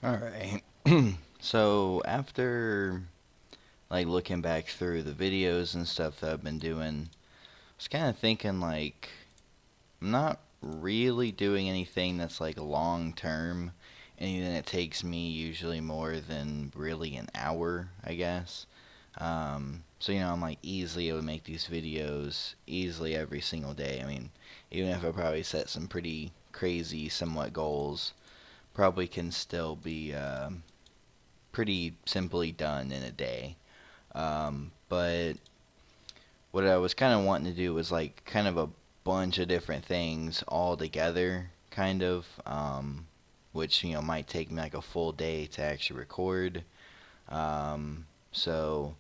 Alright. So after looking back through the videos and stuff that I've been doing, I was kind of thinking I'm not really doing anything that's long term. Anything that takes me usually more than really an hour, I guess. So I'm easily able to make these videos easily every single day. I mean, even if I probably set some pretty crazy, somewhat goals, probably can still be pretty simply done in a day. But what I was kind of wanting to do was kind of a bunch of different things all together, kind of, which might take me like a full day to actually record. So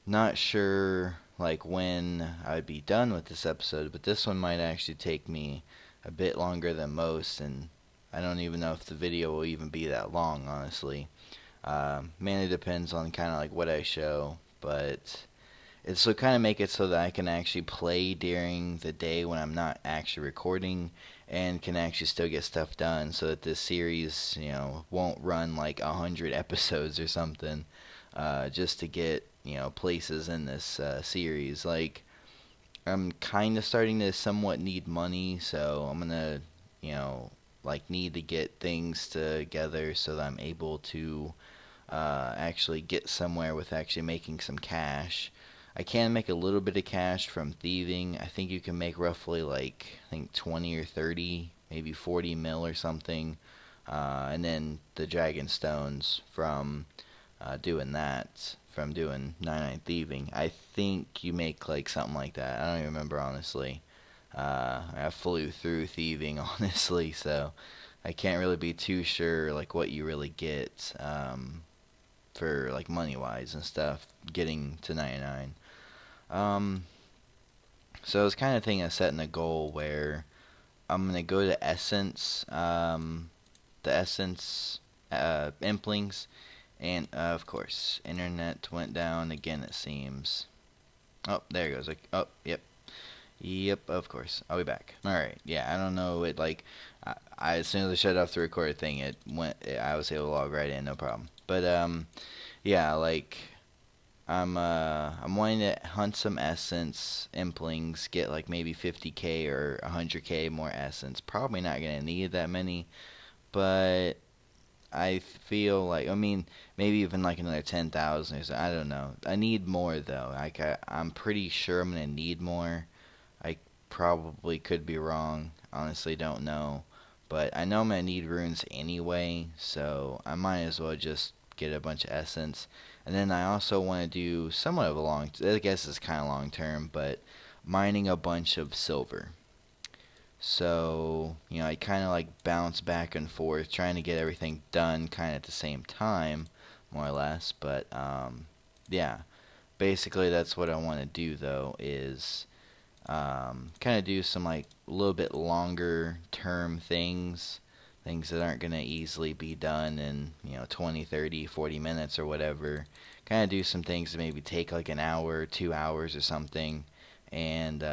not sure when I'd be done with this episode, but this one might actually take me a bit longer than most, and I don't even know if the video will even be that long, honestly. Mainly depends on kind of what I show, but it's to kind of make it so that I can actually play during the day when I'm not actually recording and can actually still get stuff done so that this series, won't run like 100 episodes or something, just to get, places in this series. I'm kind of starting to somewhat need money, so I'm gonna, you know, need to get things together so that I'm able to actually get somewhere with actually making some cash. I can make a little bit of cash from thieving. I think you can make roughly I think 20 or 30, maybe 40 mil or something. And then the dragon stones from doing that, from doing 99 thieving. I think you make something like that. I don't even remember honestly. I flew through thieving honestly, so I can't really be too sure what you really get for money wise and stuff getting to 99. Um, so I was kind of thinking of setting a goal where I'm gonna go to Essence, the Essence Implings, and of course, internet went down again. It seems. Oh, there it goes. Oh, yep, yep. Of course, I'll be back. All right. Yeah, I don't know. It as soon as I shut off the record thing, it went. I was able to log right in, no problem. But yeah, I'm wanting to hunt some essence implings, get maybe 50k or 100k more essence. Probably not gonna need that many, but I feel I mean, maybe even another 10,000 or so. I don't know. I need more though. I'm pretty sure I'm gonna need more. I probably could be wrong. Honestly, don't know. But I know I'm gonna need runes anyway, so I might as well just get a bunch of essence. And then I also want to do somewhat of a I guess it's kind of long term, but mining a bunch of silver. So, I kind of bounce back and forth, trying to get everything done kind of at the same time, more or less. But, yeah, basically that's what I want to do, though, is kind of do some a little bit longer term things that aren't going to easily be done in 20, 30, 40 minutes or whatever. Kind of do some things that maybe take an hour, 2 hours or something, and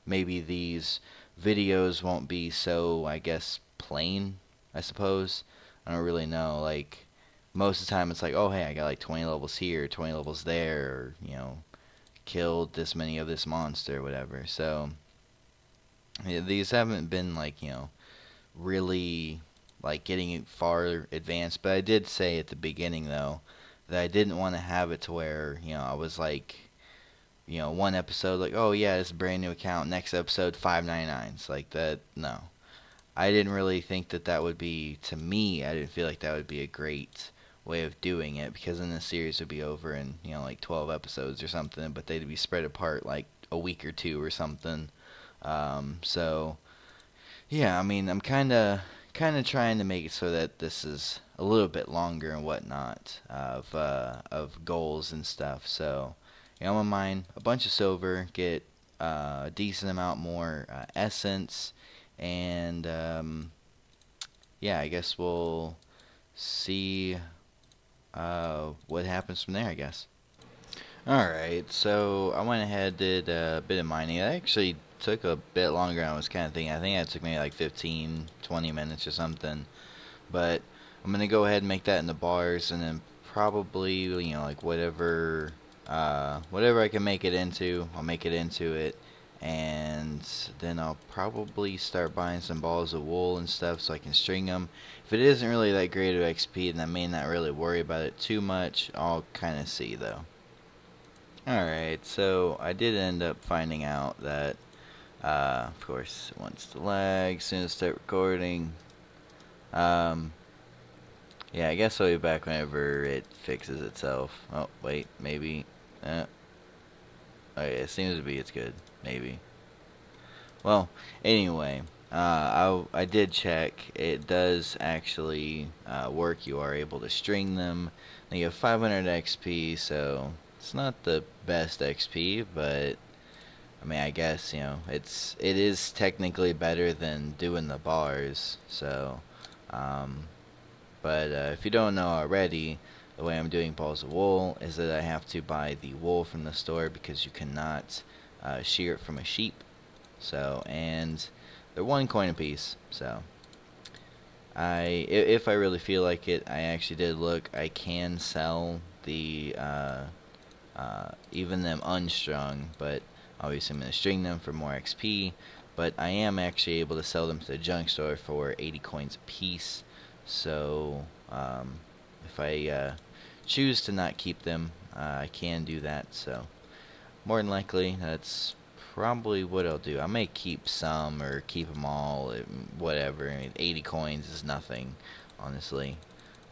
maybe these videos won't be so, I guess, plain, I suppose. I don't really know. Most of the time it's oh, hey, I got 20 levels here, 20 levels there, or killed this many of this monster or whatever. So yeah, these haven't been really getting far advanced. But I did say at the beginning though that I didn't want to have it to where I was one episode oh yeah, it's a brand new account, next episode 599s like that. No, I didn't really think that that would be, to me, I didn't feel like that would be a great way of doing it, because then the series would be over in 12 episodes or something, but they'd be spread apart a week or two or something. So yeah, I mean, I'm kind of trying to make it so that this is a little bit longer and whatnot of goals and stuff. So I'm gonna mine a bunch of silver, get a decent amount more essence, and yeah, I guess we'll see what happens from there, I guess. Alright, so I went ahead, did a bit of mining. It actually took a bit longer than I was kind of thinking. I think it took maybe 15, 20 minutes or something. But I'm gonna go ahead and make that in the bars, and then probably, like whatever I can make it into, I'll make it into it, and then I'll probably start buying some balls of wool and stuff so I can string them. If it isn't really that great of XP, then I may not really worry about it too much. I'll kind of see though. Alright, so I did end up finding out that, of course, it wants to lag as soon as I start recording. Yeah, I guess I'll be back whenever it fixes itself. Oh, wait, maybe. Okay, it seems to be it's good. Maybe. Well, anyway, I did check. It does actually work. You are able to string them. Now you have 500 XP, so it's not the best XP, but I mean, I guess it is technically better than doing the bars. So, but if you don't know already, the way I'm doing balls of wool is that I have to buy the wool from the store because you cannot shear it from a sheep. So, and they're 1 coin a piece. So, if I really feel like it, I actually did look. I can sell the even them unstrung, but obviously I'm gonna string them for more XP. But I am actually able to sell them to the junk store for 80 coins a piece. So, if I choose to not keep them, I can do that. So, more than likely, that's probably what I'll do. I may keep some or keep them all, whatever. I mean, 80 coins is nothing, honestly.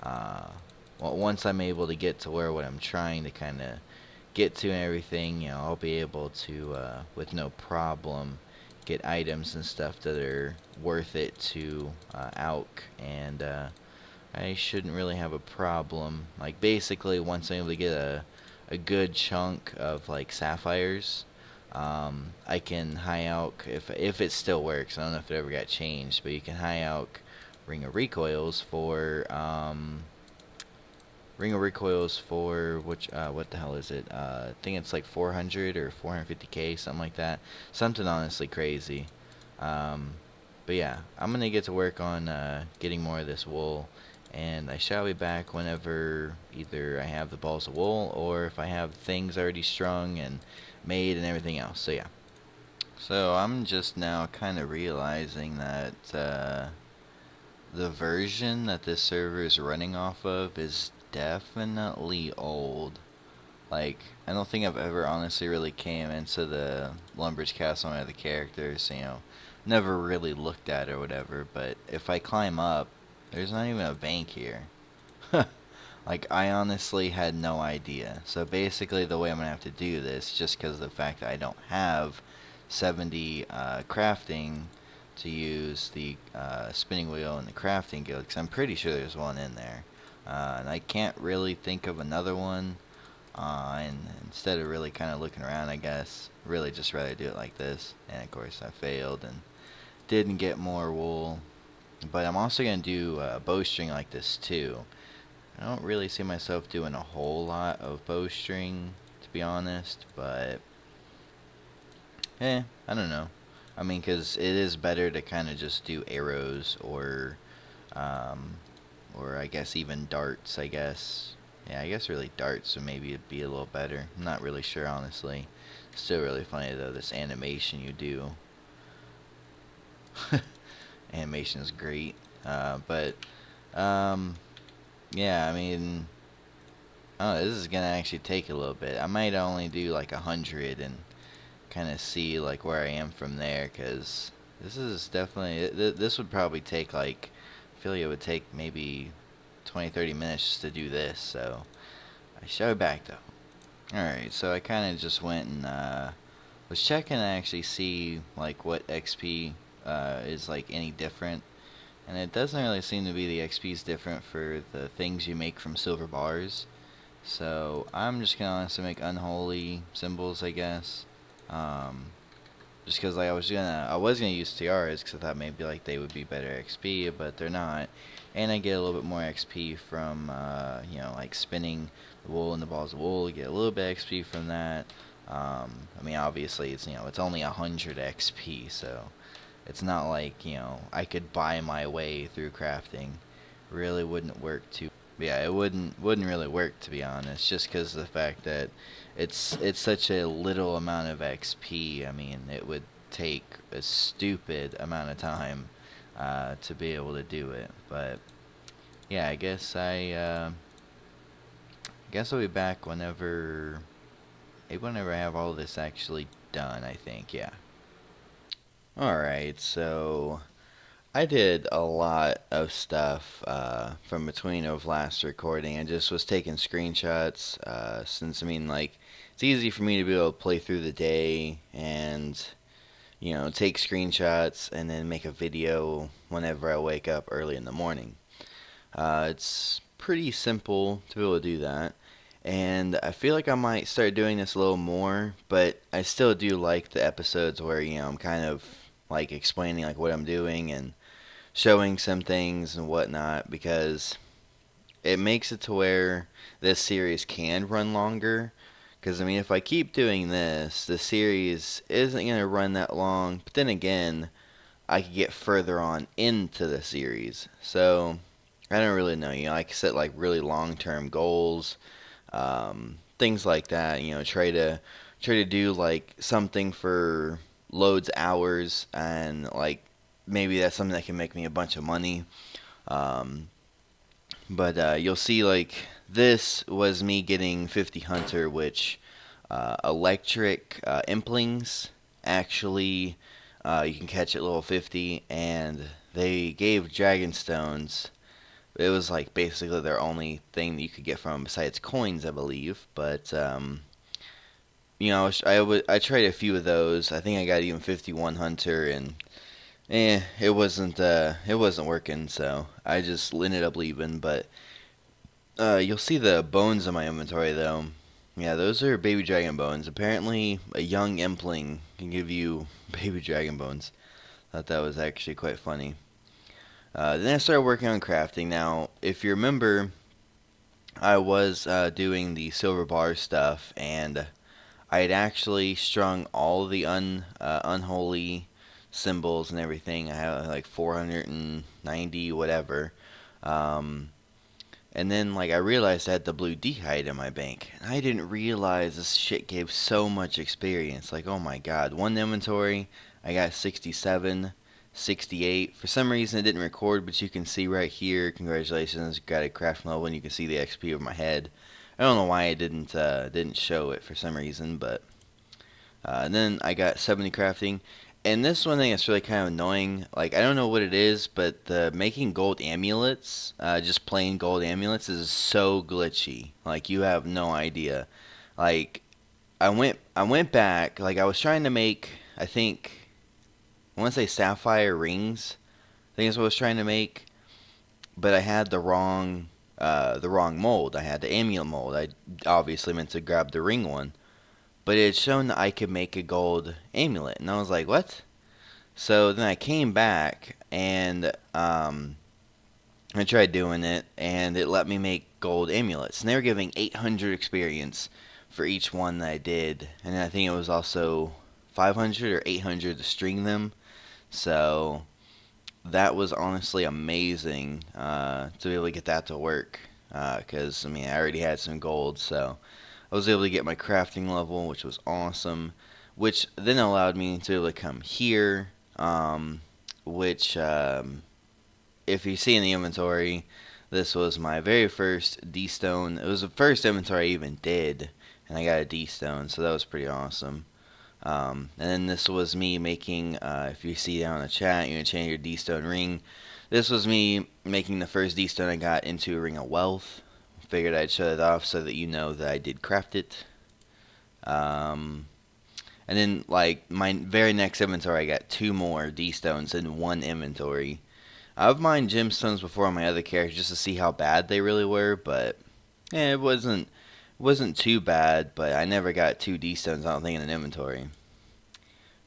Well, once I'm able to get to what I'm trying to kind of get to and everything, I'll be able to, with no problem, get items and stuff that are worth it to Alk, and I shouldn't really have a problem. Like, basically, once I'm able to get a good chunk of like sapphires, I can high Alk if it still works. I don't know if it ever got changed, but you can high Alk ring of recoils for which what the hell is it? I think it's like 400 or 450k, something like that. Something honestly crazy. But yeah, I'm gonna get to work on getting more of this wool, and I shall be back whenever either I have the balls of wool or if I have things already strung and made and everything else. So yeah. So I'm just now kind of realizing that the version that this server is running off of is definitely old. Like, I don't think I've ever honestly really came into the Lumbridge Castle and the characters, never really looked at or whatever, but if I climb up, there's not even a bank here. Like, I honestly had no idea. So basically the way I'm going to have to do this, just because of the fact that I don't have 70 crafting to use the spinning wheel and the crafting guild, because I'm pretty sure there's one in there. And I can't really think of another one. And instead of really kind of looking around, I guess, really just rather do it like this. And of course I failed and didn't get more wool. But I'm also going to do bowstring like this too. I don't really see myself doing a whole lot of bowstring, to be honest, but I don't know. I mean, because it is better to kind of just do arrows or I guess even darts, I guess. Yeah, I guess really darts, so maybe it'd be a little better. I'm not really sure, honestly. Still really funny, though, this animation you do. Animation is great. Yeah, I mean, oh, this is gonna actually take a little bit. I might only do like 100 and kind of see like where I am from there, because this is definitely, this would probably take like, I feel like it would take maybe 20-30 minutes just to do this, so I shall be back though. Alright, so I kind of just went and was checking to actually see like what XP is like any different, and it doesn't really seem to be the XP's different for the things you make from silver bars. So I'm just gonna honestly make unholy symbols, I guess. Just because like I was gonna use tiaras because I thought maybe like they would be better XP, but they're not. And I get a little bit more XP from like spinning the wool and the balls of wool. You get a little bit XP from that. I mean, obviously it's only 100 XP, so it's not like I could buy my way through crafting really wouldn't work too. Yeah, it wouldn't really work, to be honest, just because of the fact that it's such a little amount of XP. I mean, it would take a stupid amount of time to be able to do it. But yeah, I guess I'll be back whenever I have all this actually done. I think, yeah. All right, so I did a lot of stuff from between of last recording. I just was taking screenshots since, I mean, like, it's easy for me to be able to play through the day and, take screenshots and then make a video whenever I wake up early in the morning. It's pretty simple to be able to do that. And I feel like I might start doing this a little more, but I still do like the episodes where, I'm kind of like explaining like what I'm doing and showing some things and whatnot, because it makes it to where this series can run longer. Because, I mean, if I keep doing this, the series isn't going to run that long. But then again, I could get further on into the series. So, I don't really know. I can set, like, really long-term goals. Things like that. Try to do, like, something for loads of hours. And, like, maybe that's something that can make me a bunch of money. But you'll see, like, this was me getting 50 Hunter, which electric implings actually you can catch at level 50, and they gave Dragon Stones. It was like basically their only thing that you could get from them besides coins, I believe. But I tried a few of those. I think I got even 51 Hunter, and it wasn't working, so I just ended up leaving. But you'll see the bones in my inventory, though. Yeah, those are baby dragon bones. Apparently, a young impling can give you baby dragon bones. Thought that was actually quite funny. Then I started working on crafting. Now, if you remember, I was doing the silver bar stuff, and I had actually strung all the unholy symbols and everything. I had like 490 whatever. And then, like, I realized I had the blue D-hide in my bank. And I didn't realize this shit gave so much experience. Like, oh my god. One inventory, I got 67, 68. For some reason, it didn't record, but you can see right here, congratulations, got a craft level, and you can see the XP of my head. I don't know why it didn't show it for some reason, but... and then I got 70 crafting. And this one thing that's really kind of annoying, like, I don't know what it is, but the making gold amulets, just plain gold amulets, is so glitchy. Like, you have no idea. Like, I went back, like, I was trying to make, I want to say sapphire rings. I think that's what I was trying to make, but I had the wrong mold. I had the amulet mold. I obviously meant to grab the ring one. But it had shown that I could make a gold amulet. And I was like, what? So then I came back, and I tried doing it, and it let me make gold amulets. And they were giving 800 experience for each one that I did. And I think it was also 500 or 800 to string them. So that was honestly amazing to be able to get that to work. Because, I mean, I already had some gold, so... I was able to get my crafting level, which was awesome, which then allowed me to be able to come here, which, if you see in the inventory, this was my very first D-stone. It was the first inventory I even did, and I got a D-stone, so that was pretty awesome. And then this was me making, if you see down in the chat, you're going to change your D-stone ring. This was me making the first D-stone I got into a ring of wealth. Figured I'd shut it off so that you know that I did craft it. And then, like, my very next inventory, I got 2 more D-stones in one inventory. I've mined gemstones before on my other characters just to see how bad they really were, but it wasn't too bad, but I never got 2 D-stones, I don't think, in an inventory.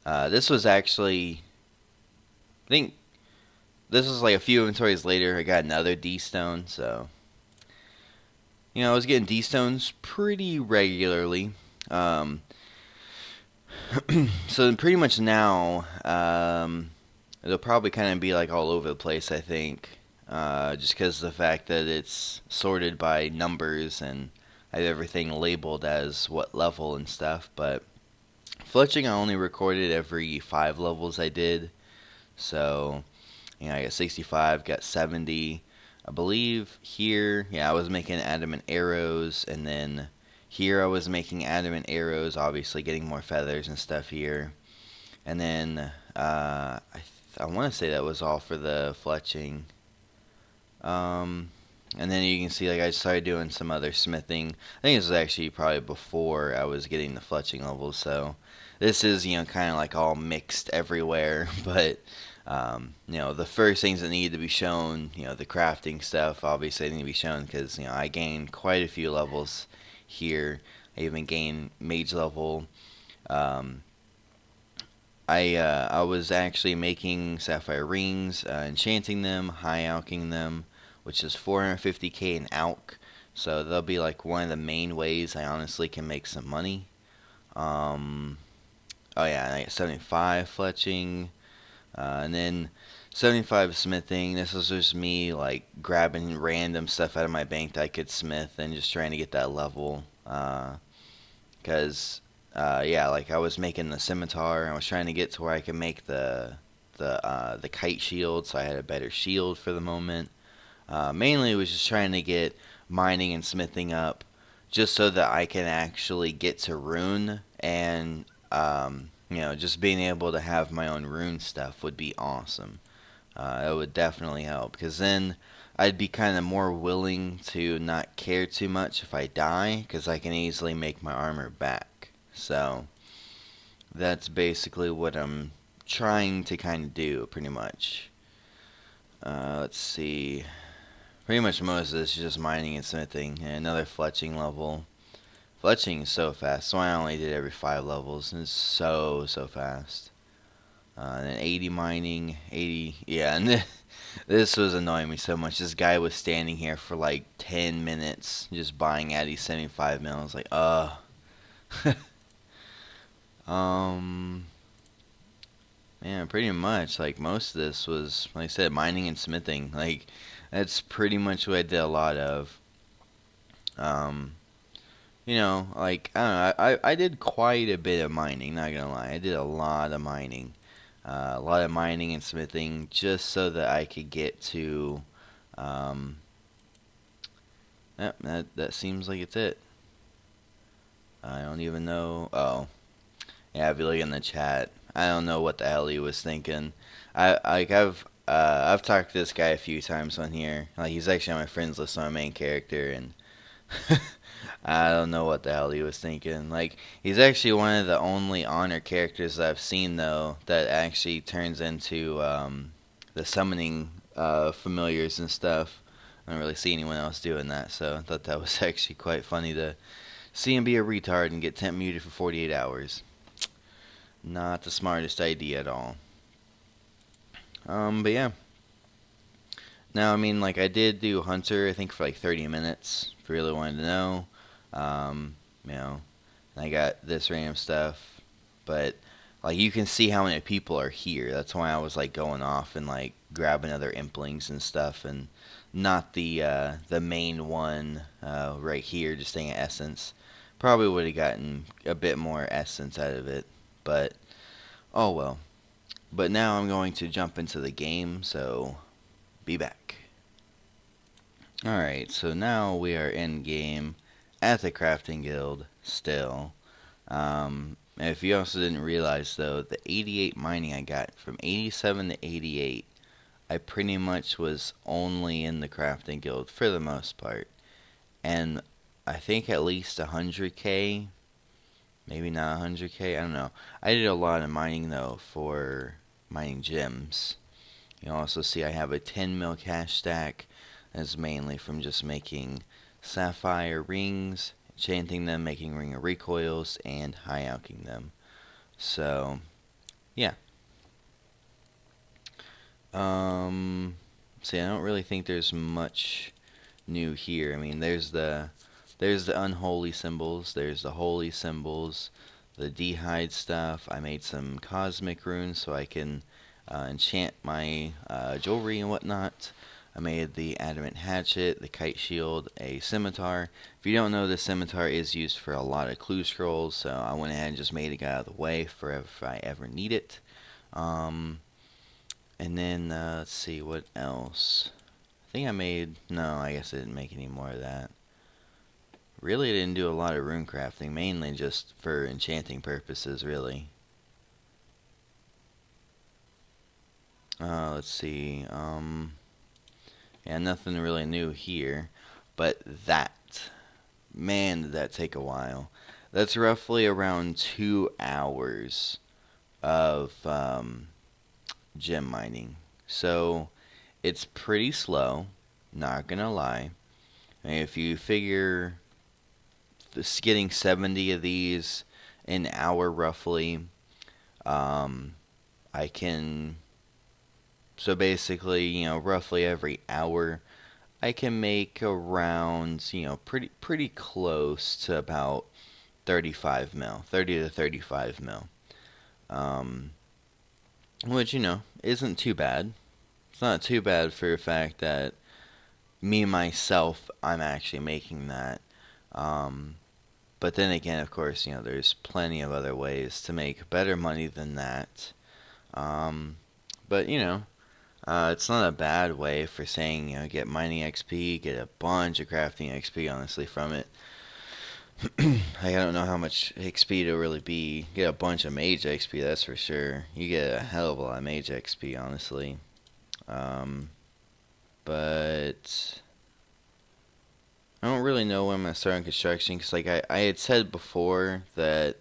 This was actually, I think, this was like a few inventories later, I got another D-stone, so... I was getting D-stones pretty regularly. So pretty much now, it'll probably kind of be like all over the place, I think. just because of the fact that it's sorted by numbers and I have everything labeled as what level and stuff. But fletching, I only recorded every 5 levels I did. So, I got 65, got 70. I believe here, I was making adamant arrows, and then here I was making adamant arrows, obviously getting more feathers and stuff here. And then I want to say that was all for the fletching. And then you can see, like, I started doing some other smithing. I think this was actually probably before I was getting the fletching levels, so this is, kind of like all mixed everywhere. But, the first things that need to be shown, the crafting stuff, obviously need to be shown because, I gained quite a few levels here. I even gained mage level. I was actually making sapphire rings, enchanting them, high alching them, which is 450k in alch. So they'll be like one of the main ways I honestly can make some money. Oh yeah, I got 75 fletching, and then 75 smithing. This was just me like grabbing random stuff out of my bank that I could smith and just trying to get that level. Because like I was making the scimitar. I was trying to get to where I could make the kite shield, so I had a better shield for the moment. Mainly, it was just trying to get mining and smithing up, just so that I can actually get to rune, and just being able to have my own rune stuff would be awesome. It would definitely help, because then I'd be kind of more willing to not care too much if I die, because I can easily make my armor back. So that's basically what I'm trying to kind of do, pretty much. Let's see. Pretty much most of this is just mining and smithing. And another fletching level. Fletching is so fast. So I only did every 5 levels. And it's so fast. And then 80 mining. 80. Yeah, and this was annoying me so much. This guy was standing here for like 10 minutes just buying at these 75 mil. I was like, yeah, pretty much. Like, most of this was, like I said, mining and smithing. Like, that's pretty much what I did a lot of. Like, I don't know, I did quite a bit of mining, not gonna lie. I did a lot of mining. A lot of mining and smithing just so that I could get to, yep, that seems like it's it. I don't even know. Oh, yeah, if you look in the chat, I don't know what the hell he was thinking. I've talked to this guy a few times on here. Like, he's actually on my friends list, on my main character, and I don't know what the hell he was thinking. Like, he's actually one of the only honor characters that I've seen, though, that actually turns into the summoning familiars and stuff. I don't really see anyone else doing that, so I thought that was actually quite funny to see him be a retard and get temp muted for 48 hours. Not the smartest idea at all. But yeah. Now, I mean, like, I did do Hunter, I think, for like 30 minutes, if you really wanted to know. And I got this random stuff. But, like, you can see how many people are here. That's why I was, like, going off and, like, grabbing other implings and stuff, and not the main one right here, just staying at Essence. Probably would have gotten a bit more Essence out of it, but, oh well. But now I'm going to jump into the game, so be back. Alright, so now we are in game at the crafting guild still. If you also didn't realize, though, the 88 mining I got from 87 to 88, I pretty much was only in the crafting guild for the most part. And I think at least 100k, maybe not 100k, I don't know. I did a lot of mining, though, for mining gems. You also see I have a 10 mil cash stack. That's mainly from just making sapphire rings, enchanting them, making ring of recoils, and high alching them. So, yeah. See, I don't really think there's much new here. I mean, there's the unholy symbols, there's the holy symbols, the d'hide stuff. I made some cosmic runes so I can enchant my jewelry and whatnot. I made the adamant hatchet, the kite shield, a scimitar. If you don't know, the scimitar is used for a lot of clue scrolls, so I went ahead and just made it out of the way for if I ever need it. And then, let's see, what else? I think I made, no, I guess I didn't make any more of that. Really didn't do a lot of rune crafting, mainly just for enchanting purposes, really. Let's see, yeah, nothing really new here, but man, did that take a while. That's roughly around 2 hours of gem mining. So it's pretty slow, not gonna lie. I mean, if you figure getting 70 of these an hour roughly, I can, so basically, roughly every hour I can make around, pretty close to about 35 mil, 30 to 35 mil. Which, isn't too bad. It's not too bad for the fact that me, myself, I'm actually making that. But then again, of course, there's plenty of other ways to make better money than that. But, it's not a bad way for saying, get mining XP, get a bunch of crafting XP, honestly, from it. I don't know how much XP to really be. Get a bunch of mage XP, that's for sure. You get a hell of a lot of mage XP, honestly. But I don't really know when I'm going to start on construction, because like I had said before that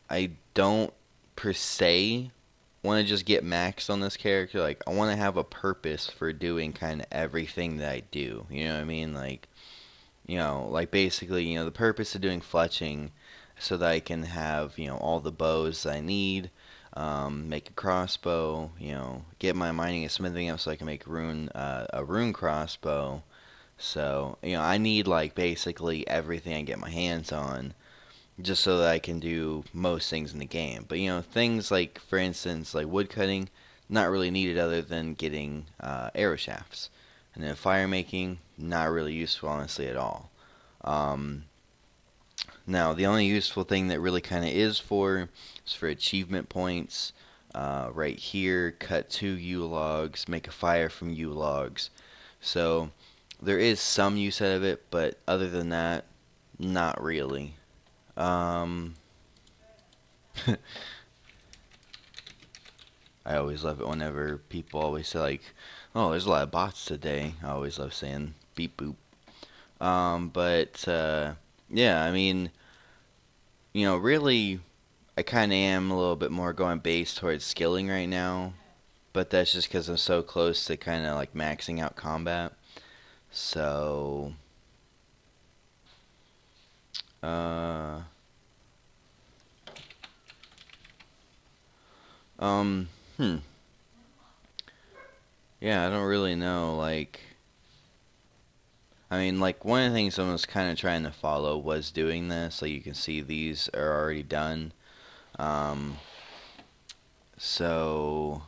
I don't per se want to just get maxed on this character. Like, I want to have a purpose for doing kind of everything that I do. You know what I mean? Like, like basically, the purpose of doing fletching so that I can have, all the bows I need, make a crossbow, get my mining and smithing up so I can make a rune crossbow. So, I need like basically everything I get my hands on just so that I can do most things in the game. But, things like, for instance, like wood cutting, not really needed other than getting arrow shafts. And then fire making, not really useful, honestly, at all. Now, the only useful thing that really kind of is for achievement points. Right here, cut 2 U logs, make a fire from U logs. So, there is some use out of it, but other than that, not really. I always love it whenever people always say like, "Oh, there's a lot of bots today." I always love saying "beep boop." But yeah, I mean, really, I kind of am a little bit more going based towards skilling right now, but that's just because I'm so close to kind of like maxing out combat. So, uh, um, hmm. Yeah, I don't really know. Like, I mean, like, one of the things I was kind of trying to follow was doing this. Like, you can see these are already done. Um, so,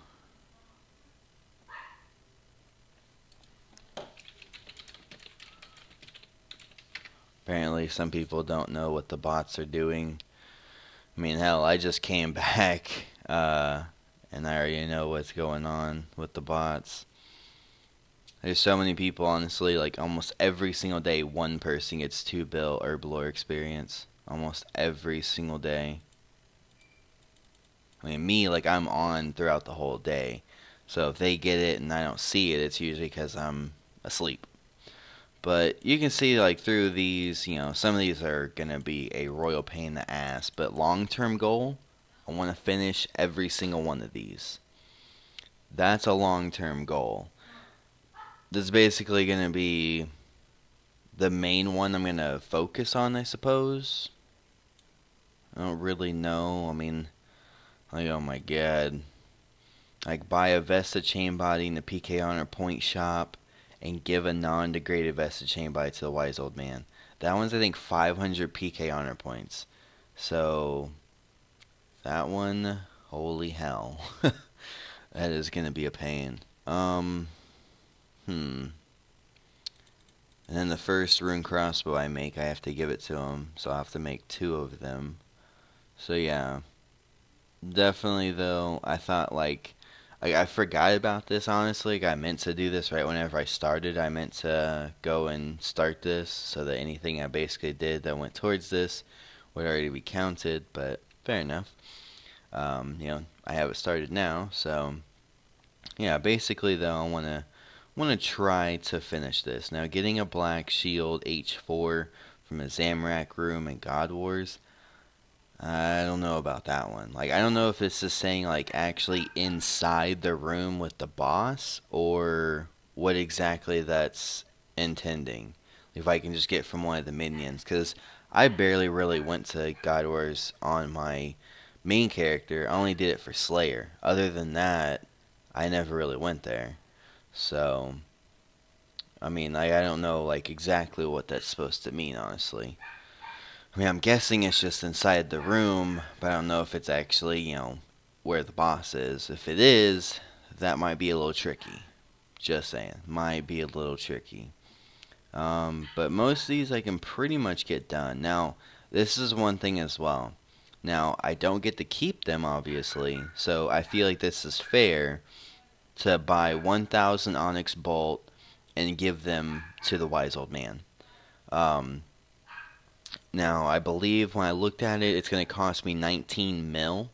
apparently some people don't know what the bots are doing. I mean, hell, I just came back, and I already know what's going on with the bots. There's so many people, honestly, like almost every single day, one person gets 2 bill Herblore experience. Almost every single day. I mean, me, like, I'm on throughout the whole day. So if they get it and I don't see it, it's usually because I'm asleep. But you can see, like, through these, some of these are going to be a royal pain in the ass. But long-term goal, I want to finish every single one of these. That's a long-term goal. This is basically going to be the main one I'm going to focus on, I suppose. I don't really know. I mean, like, oh my god. Like, buy a Vesta chain body in the PKHonor point shop and give a non-degraded Vesta chain body to the wise old man. That one's, I think, 500 PKHonor points. So, that one, holy hell. That is going to be a pain. And then the first rune crossbow I make, I have to give it to him, so I'll have to make 2 of them. So yeah, definitely though, I thought like, I forgot about this honestly. Like, I meant to do this right whenever I started. I meant to go and start this so that anything I basically did that went towards this would already be counted, but fair enough. I have it started now, so yeah, basically though, I wanna try to finish this. Now, getting a black shield H4 from a Zamrak room in God Wars, I don't know about that one. Like, I don't know if this is saying like actually inside the room with the boss or what exactly that's intending. If I can just get from one of the minions, because I barely really went to God Wars on my main character. I only did it for Slayer. Other than that, I never really went there. So, I mean, I don't know like exactly what that's supposed to mean, honestly. I mean, I'm guessing it's just inside the room, but I don't know if it's actually, where the boss is. If it is, that might be a little tricky. Just saying. Might be a little tricky. But most of these I can pretty much get done. Now, this is one thing as well. Now, I don't get to keep them, obviously, so I feel like this is fair to buy 1,000 Onyx Bolt and give them to the Wise Old Man. Um, Now, I believe when I looked at it, it's going to cost me 19 mil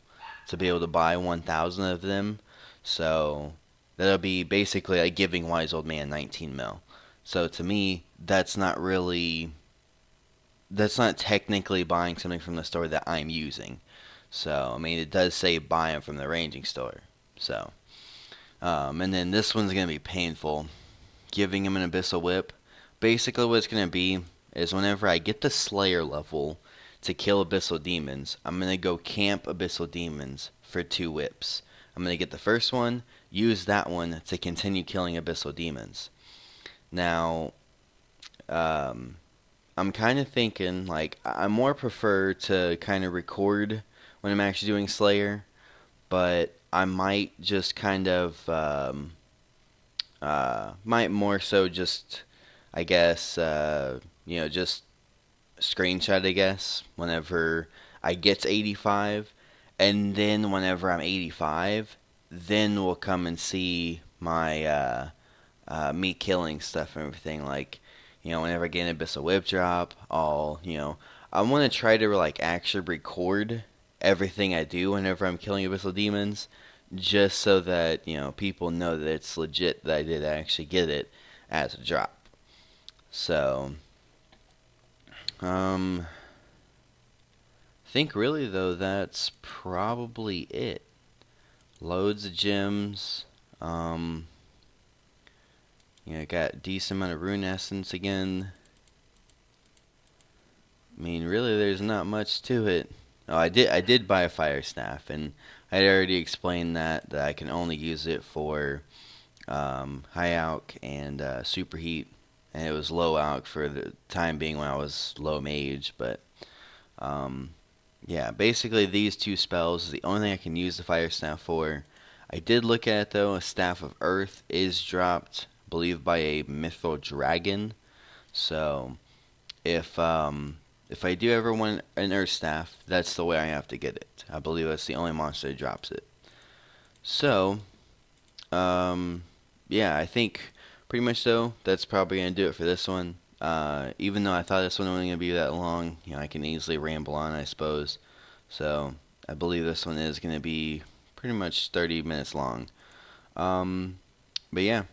to be able to buy 1,000 of them. So, that'll be basically like giving Wise Old Man 19 mil. So, to me, that's not technically buying something from the store that I'm using. So, I mean, it does say buy them from the ranging store. So, and then this one's going to be painful. Giving him an Abyssal Whip. Basically, what it's going to be is whenever I get the Slayer level to kill Abyssal Demons, I'm going to go camp Abyssal Demons for 2 whips. I'm going to get the first one, use that one to continue killing Abyssal Demons. Now, I'm kind of thinking, like, I more prefer to kind of record when I'm actually doing Slayer, but I might just kind of, might more so just, I guess, just screenshot, I guess, whenever I get to 85, and then whenever I'm 85, then we'll come and see my, me killing stuff and everything, like, whenever I get an Abyssal Whip drop, I want to try to, like, actually record everything I do whenever I'm killing Abyssal Demons, just so that, people know that it's legit that I did actually get it as a drop. So, I think really though that's probably it. Loads of gems. Got a decent amount of rune essence again. I mean, really, there's not much to it. Oh, I did buy a fire staff, and I had already explained that I can only use it for high alch and superheat, and it was low alch for the time being when I was low mage. But yeah, basically these 2 spells is the only thing I can use the fire staff for. I did look at it though. A staff of earth is dropped, I believe, by a mythical dragon. So if I do ever want an earth staff, that's the way I have to get it. I believe that's the only monster that drops it. So, yeah, I think pretty much though, that's probably going to do it for this one. Even though I thought this one wasn't going to be that long, I can easily ramble on, I suppose. So, I believe this one is going to be pretty much 30 minutes long. But yeah,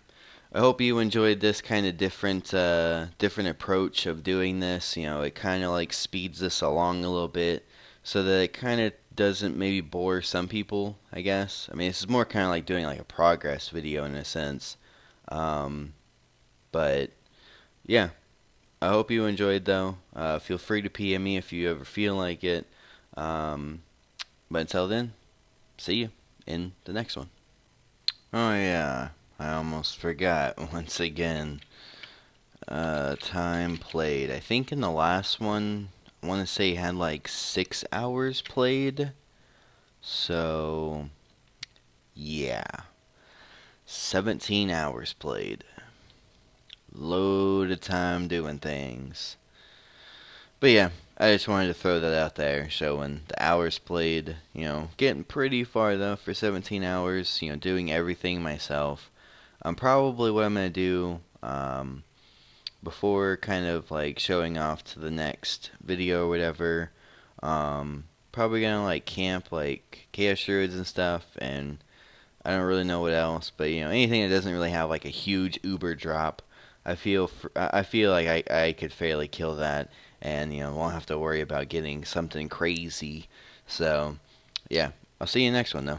I hope you enjoyed this kind of different approach of doing this. It kind of like speeds this along a little bit so that it kind of doesn't maybe bore some people, I guess. I mean, this is more kind of like doing like a progress video in a sense. But yeah, I hope you enjoyed though. Feel free to PM me if you ever feel like it. But until then, see you in the next one. Oh yeah, I almost forgot once again. Time played. I think in the last one, I want to say had like 6 hours played. So, yeah. 17 hours played. load of time doing things. But yeah, I just wanted to throw that out there, showing the hours played, getting pretty far though for 17 hours, doing everything myself. Probably what I'm going to do before kind of like showing off to the next video or whatever, probably going to like camp like chaos druids and stuff, and I don't really know what else, but anything that doesn't really have like a huge uber drop. I feel like I could fairly kill that, and won't have to worry about getting something crazy. So yeah, I'll see you next one though.